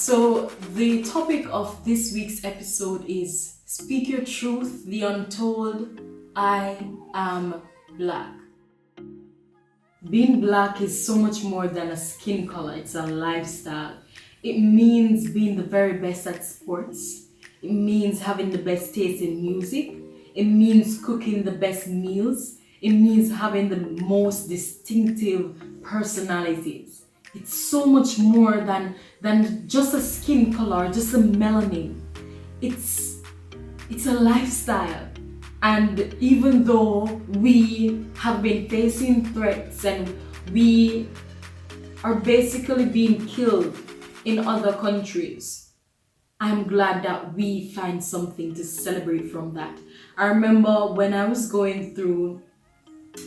So, the topic of this week's episode is Speak Your Truth, the Untold, I Am Black. Being black is so much more than a skin color, it's a lifestyle. It means being the very best at sports. It means having the best taste in music. It means cooking the best meals. It means having the most distinctive personalities. It's so much more than just a skin color, just a melanin. It's a lifestyle. And even though we have been facing threats and we are basically being killed in other countries, I'm glad that we find something to celebrate from that. I remember when I was going through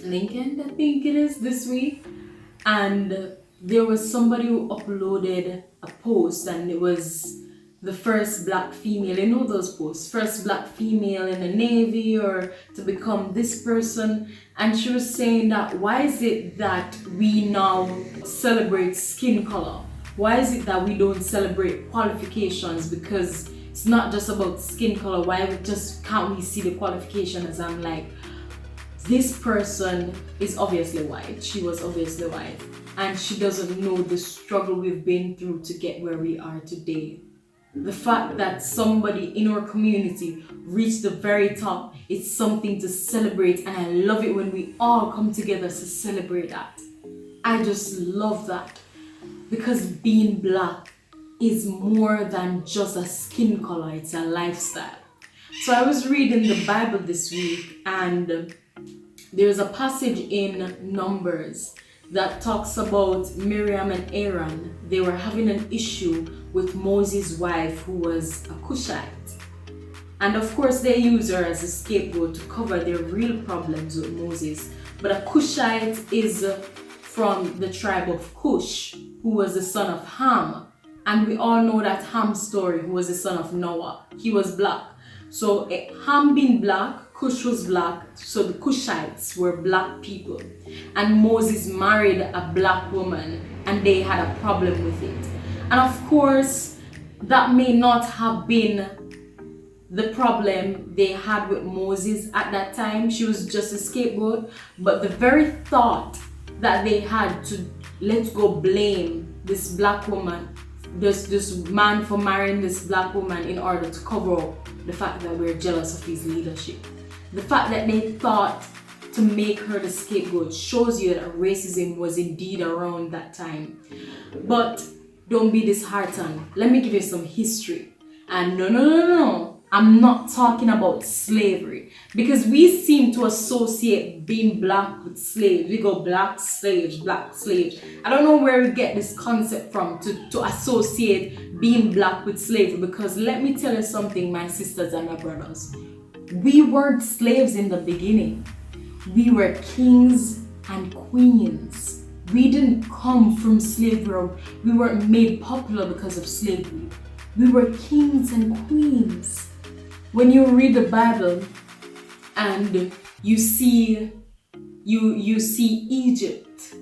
Lincoln, I think it is, this week, and there was somebody who uploaded a post, and it was the first black female, you know those posts, first black female in the Navy or to become this person. And she was saying that why is it that we now celebrate skin color? Why is it that we don't celebrate qualifications? Because it's not just about skin color. Why just can't we see the qualifications? I'm like, this person is obviously white. She was obviously white. And she doesn't know the struggle we've been through to get where we are today. The fact that somebody in our community reached the very top, it's something to celebrate, and I love it when we all come together to celebrate that. I just love that, because being black is more than just a skin color, it's a lifestyle. So I was reading the Bible this week, and there's a passage in Numbers that talks about Miriam and Aaron. They were having an issue with Moses' wife, who was a Cushite. And of course they use her as a scapegoat to cover their real problems with Moses. But a Cushite is from the tribe of Cush, who was the son of Ham. And we all know that Ham's story, who was the son of Noah. He was black. So Ham being black, Cush was black, so the Cushites were black people. And Moses married a black woman, and they had a problem with it. And of course, that may not have been the problem they had with Moses at that time. She was just a scapegoat. But the very thought that they had to let go blame this black woman, this man for marrying this black woman in order to cover up the fact that we're jealous of his leadership. The fact that they thought to make her the scapegoat shows you that racism was indeed around that time. But don't be disheartened. Let me give you some history. And no, I'm not talking about slavery, because we seem to associate being black with slaves. We go black slaves. I don't know where we get this concept from to associate being black with slavery, because let me tell you something, my sisters and my brothers. We weren't slaves in the beginning. We were kings and queens. We didn't come from slavery. We weren't made popular because of slavery. We were kings and queens. When you read the Bible and you see Egypt,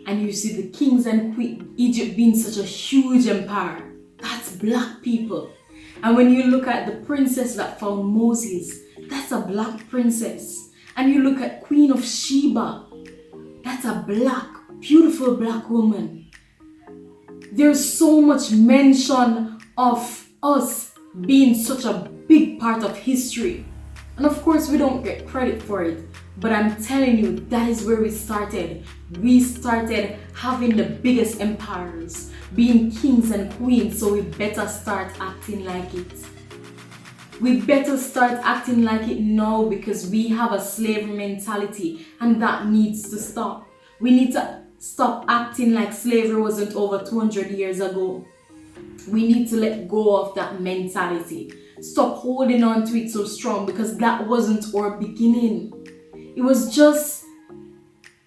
and you see the kings and queens, Egypt being such a huge empire, that's black people. And when you look at the princess that found Moses, that's a black princess. And you look at Queen of Sheba, that's a black, beautiful black woman. There's so much mention of us being such a big part of history. And of course we don't get credit for it, but I'm telling you, that is where we started. We started having the biggest empires, being kings and queens, so we better start acting like it. We better start acting like it now, because we have a slavery mentality, and that needs to stop. We need to stop acting like slavery wasn't over 200 years ago. We need to let go of that mentality. Stop holding on to it so strong, because that wasn't our beginning. It was just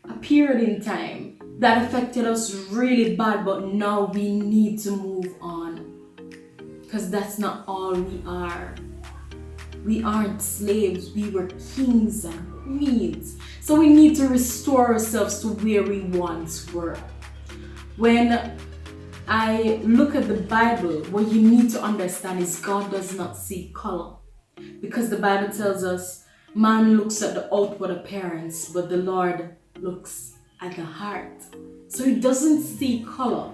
a period in time that affected us really bad, but now we need to move on, because that's not all we are. We aren't slaves, we were kings and queens. So we need to restore ourselves to where we once were. When I look at the Bible, what you need to understand is God does not see color. Because the Bible tells us man looks at the outward appearance, but the Lord looks at the heart. So he doesn't see color.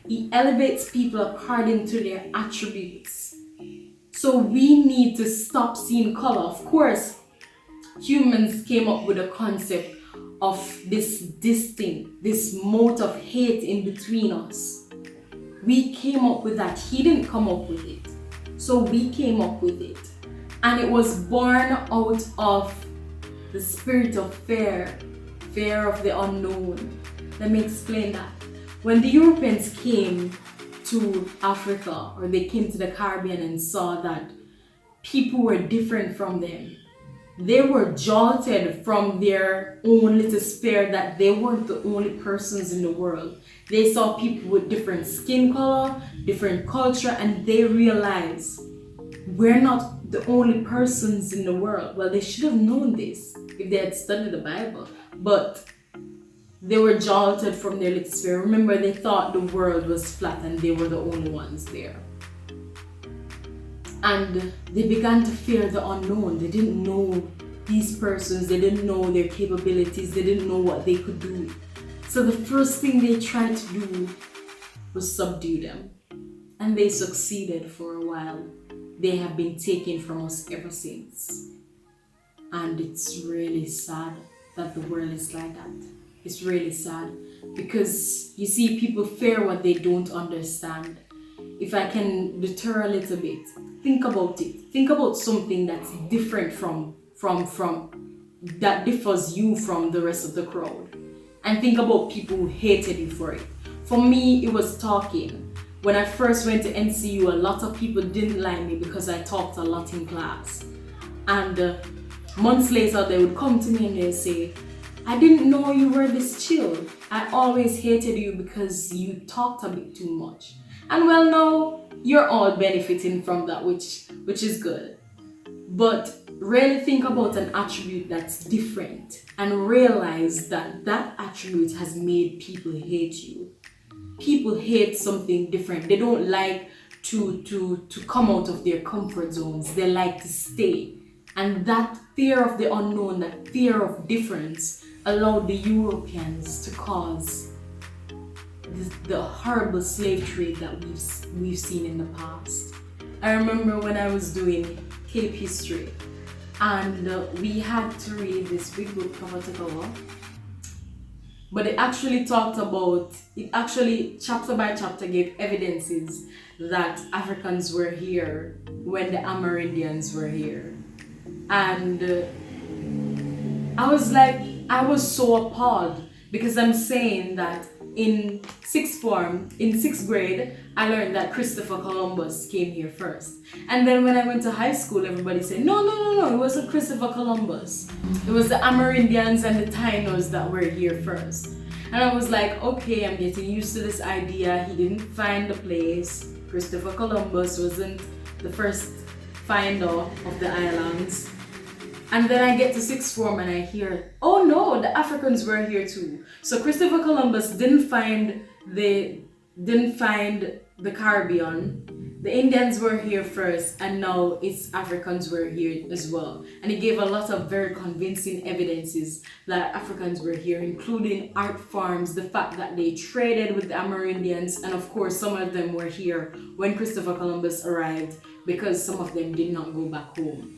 He elevates people according to their attributes. So we need to stop seeing color. Of course, humans came up with a concept of this thing, this mote of hate in between us. We came up with that. He didn't come up with it. So we came up with it. And it was born out of the spirit of fear of the unknown. Let me explain that. When the Europeans came to Africa, or they came to the Caribbean and saw that people were different from them, they were jolted from their own little sphere that they weren't the only persons in the world. They saw people with different skin color, different culture, and they realized we're not the only persons in the world. Well, they should have known this if they had studied the Bible, but they were jolted from their little sphere. Remember, they thought the world was flat and they were the only ones there. And they began to fear the unknown. They didn't know these persons, they didn't know their capabilities, they didn't know what they could do. So the first thing they tried to do was subdue them. And they succeeded for a while. They have been taken from us ever since. And it's really sad that the world is like that. It's really sad because you see, people fear what they don't understand. If I can deter a little bit, think about it. Think about something that's different from that differs you from the rest of the crowd. And think about people who hated you for it. For me, it was talking. When I first went to NCU, a lot of people didn't like me because I talked a lot in class. And months later, they would come to me and they'd say, I didn't know you were this chill. I always hated you because you talked a bit too much. And well, now you're all benefiting from that, which is good. But really think about an attribute that's different and realize that that attribute has made people hate you. People hate something different. They don't like to come out of their comfort zones. They like to stay. And that fear of the unknown, that fear of difference, allowed the Europeans to cause the horrible slave trade that we've seen in the past. I remember when I was doing Cape history, and we had to read this big book, cover to cover. But it actually chapter by chapter gave evidences that Africans were here when the Amerindians were here. And I was so appalled because I'm saying that in sixth grade, I learned that Christopher Columbus came here first. And then when I went to high school, everybody said, no, it wasn't Christopher Columbus. It was the Amerindians and the Tainos that were here first. And I was like, okay, I'm getting used to this idea. He didn't find the place. Christopher Columbus wasn't the first finder of the islands. And then I get to sixth form and I hear, oh no, the Africans were here too. So Christopher Columbus didn't find the Caribbean. The Indians were here first, and now it's Africans were here as well. And he gave a lot of very convincing evidences that Africans were here, including art forms, the fact that they traded with the Amerindians, and of course some of them were here when Christopher Columbus arrived because some of them did not go back home.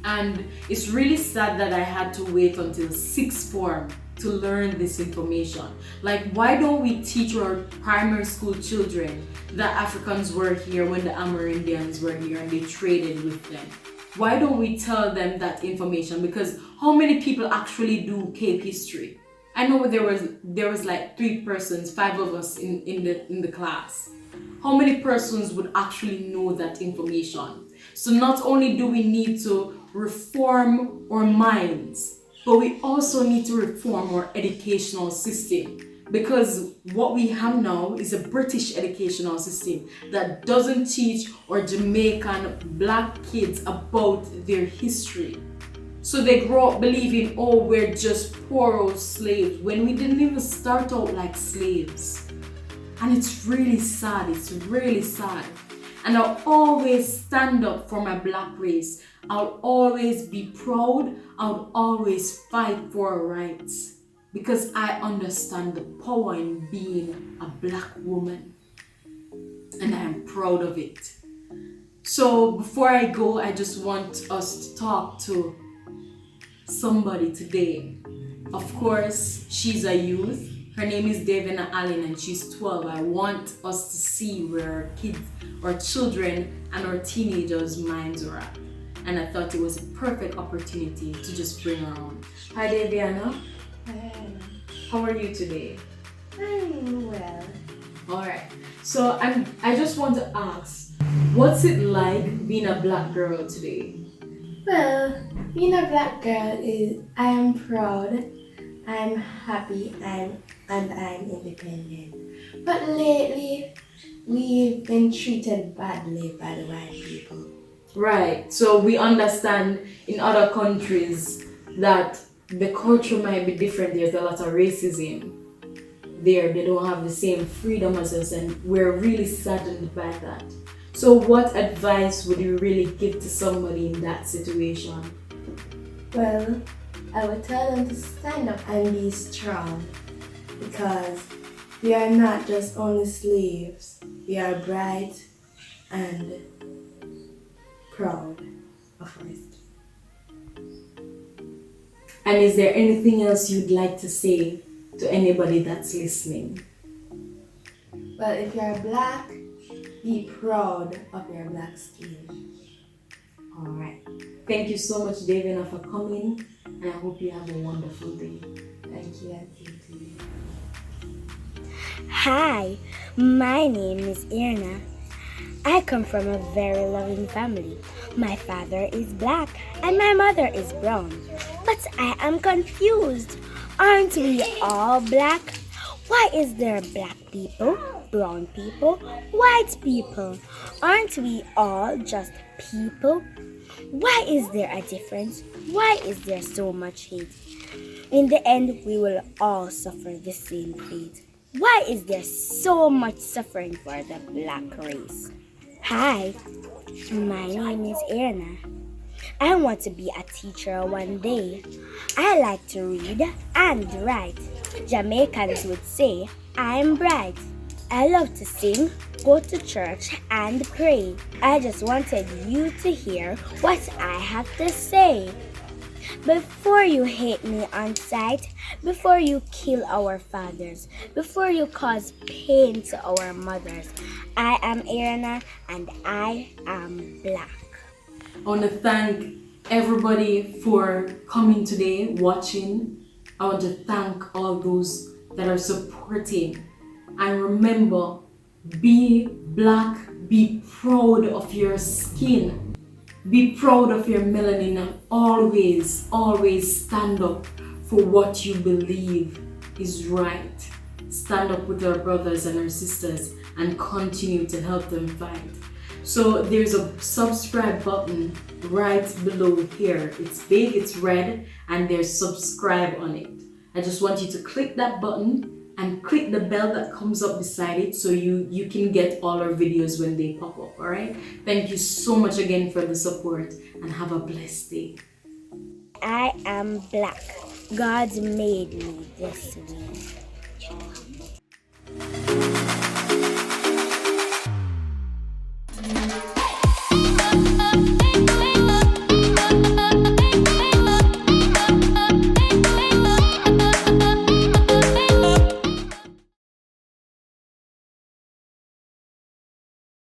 And it's really sad that I had to wait until sixth form to learn this information. Like, why don't we teach our primary school children that Africans were here when the Amerindians were here and they traded with them? Why don't we tell them that information? Because how many people actually do Cape history? I know there was like 5 of us in the class. How many persons would actually know that information? So not only do we need to reform our minds, but we also need to reform our educational system, because what we have now is a British educational system that doesn't teach our Jamaican black kids about their history. So they grow up believing, oh, we're just poor old slaves, when we didn't even start out like slaves. And it's really sad. It's really sad. And I'll always stand up for my black race. I'll always be proud. I'll always fight for our rights. Because I understand the power in being a black woman. And I am proud of it. So before I go, I just want us to talk to somebody today. Of course, she's a youth. Her name is Davina Allen and she's 12. I want us to see where our kids, our children, and our teenagers' minds are at. And I thought it was a perfect opportunity to just bring her on. Hi, Daviana. Hi. How are you today? I'm well. Alright. So I just want to ask, what's it like being a black girl today? Well, being a black girl is I am proud, I'm happy, and I'm independent. But lately, we've been treated badly by the white people. Right. So we understand in other countries that the culture might be different. There's a lot of racism there. They don't have the same freedom as us, and we're really saddened by that. So what advice would you really give to somebody in that situation? Well, I would tell them to stand up and be strong because we are not just only slaves, we are bright and proud of it. And is there anything else you'd like to say to anybody that's listening? Well, if you're black, be proud of your black skin. Alright. Thank you so much, Davina, for coming, and I hope you have a wonderful day. Thank you, and same to you. Hi, my name is Irna. I come from a very loving family. My father is black and my mother is brown. But I am confused. Aren't we all black? Why is there black people, brown people, white people? Aren't we all just people? Why is there a difference? Why is there so much hate? In the end, we will all suffer the same fate. Why is there so much suffering for the black race? Hi, my name is Irna. I want to be a teacher one day. I like to read and write. Jamaicans would say, I'm bright. I love to sing, go to church, and pray. I just wanted you to hear what I have to say. Before you hate me on sight, before you kill our fathers, before you cause pain to our mothers, I am Irna and I am black. I want to thank everybody for coming today, watching. I want to thank all those that are supporting. And remember, be black, be proud of your skin. Be proud of your melanin and always, always stand up for what you believe is right. Stand up with our brothers and our sisters and continue to help them fight. So there's a subscribe button right below here. It's big, it's red, and there's subscribe on it. I just want you to click that button and click the bell that comes up beside it so you can get all our videos when they pop up, all right? Thank you so much again for the support and have a blessed day. I am black. God made me this way.